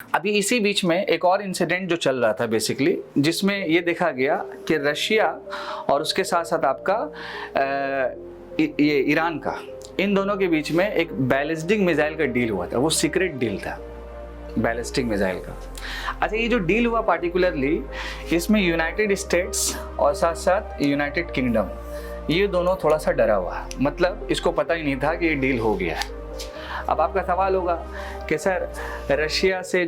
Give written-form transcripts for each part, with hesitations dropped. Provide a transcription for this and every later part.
अभी इसी बीच में एक और इंसिडेंट जो चल रहा था बेसिकली, जिसमें ये देखा गया कि रशिया और उसके साथ साथ आपका ये ईरान का, इन दोनों के बीच में एक बैलिस्टिक मिसाइल का डील हुआ था। वो सीक्रेट डील था बैलिस्टिक मिसाइल का। अच्छा, ये जो डील हुआ पार्टिकुलरली, इसमें यूनाइटेड स्टेट्स और साथ साथ यूनाइटेड किंगडम, ये दोनों थोड़ा सा डरा हुआ है। मतलब इसको पता ही नहीं था कि ये डील हो गया है। अब आपका सवाल होगा कि सर रशिया से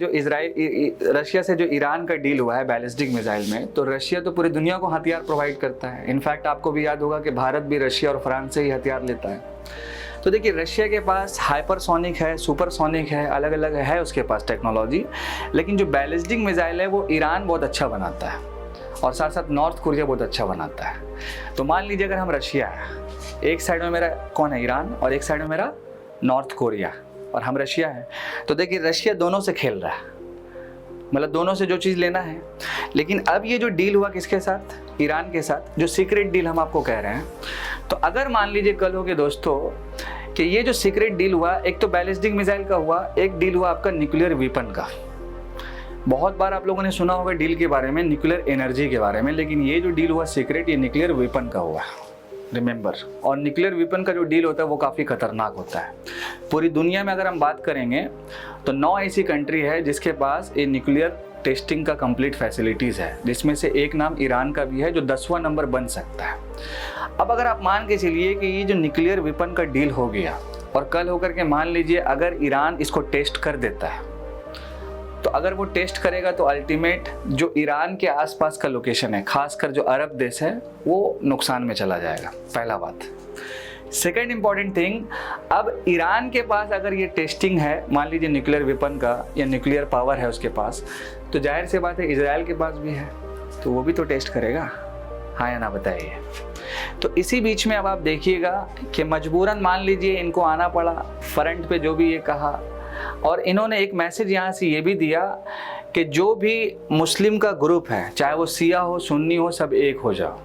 जो ईरान का डील हुआ है बैलिस्टिक मिसाइल में, तो रशिया तो पूरी दुनिया को हथियार प्रोवाइड करता है। इनफैक्ट आपको भी याद होगा कि भारत भी रशिया और फ्रांस से ही हथियार लेता है। तो देखिए, रशिया के पास हाइपरसोनिक है, सुपरसोनिक है, अलग अलग है उसके पास टेक्नोलॉजी। लेकिन जो बैलिस्टिक मिसाइल है वो ईरान बहुत अच्छा बनाता है और साथ साथ नॉर्थ कोरिया बहुत अच्छा बनाता है। तो मान लीजिए अगर हम रशिया है, एक साइड में मेरा कौन है, ईरान, और एक साइड में मेरा नॉर्थ कोरिया, और हम रशिया है, तो देखिए रशिया दोनों से खेल रहा है, मतलब दोनों से जो चीज़ लेना है। लेकिन अब ये जो डील हुआ किसके साथ, ईरान के साथ, जो सीक्रेट डील हम आपको कह रहे हैं, तो अगर मान लीजिए कल हो के दोस्तों कि ये जो सीक्रेट डील हुआ, एक तो बैलिस्टिक मिसाइल का हुआ, एक डील हुआ आपका न्यूक्लियर वेपन का। बहुत बार आप लोगों ने सुना होगा डील के बारे में, न्यूक्लियर एनर्जी के बारे में, लेकिन ये जो डील हुआ सीक्रेट, ये न्यूक्लियर वेपन का हुआ, रिमेंबर। और न्यूक्लियर वेपन का जो डील होता है वो काफ़ी खतरनाक होता है। पूरी दुनिया में अगर हम बात करेंगे तो 9 ऐसी कंट्री है जिसके पास ये न्यूक्लियर टेस्टिंग का कंप्लीट फैसिलिटीज़ है, जिसमें से एक नाम ईरान का भी है जो 10वां नंबर बन सकता है। अब अगर आप मान के चलिए कि ये जो न्यूक्लियर वेपन का डील हो गया और कल होकर के मान लीजिए अगर ईरान इसको टेस्ट कर देता है, तो अगर वो टेस्ट करेगा तो अल्टीमेट जो ईरान के आसपास का लोकेशन है, खासकर जो अरब देश है, वो नुकसान में चला जाएगा, पहला बात। सेकेंड इंपॉर्टेंट थिंग, अब ईरान के पास अगर ये टेस्टिंग है, मान लीजिए न्यूक्लियर वेपन का या न्यूक्लियर पावर है उसके पास, तो जाहिर सी बात है इजराइल के पास भी है, तो वो भी तो टेस्ट करेगा, हाँ या ना बताइए। तो इसी बीच में अब आप देखिएगा कि मजबूरन मान लीजिए इनको आना पड़ा फ्रंट पे, जो भी ये कहा, और इन्होंने एक मैसेज यहाँ से ये भी दिया कि जो भी मुस्लिम का ग्रुप है, चाहे वो शिया हो, सुन्नी हो, सब एक हो जाओ।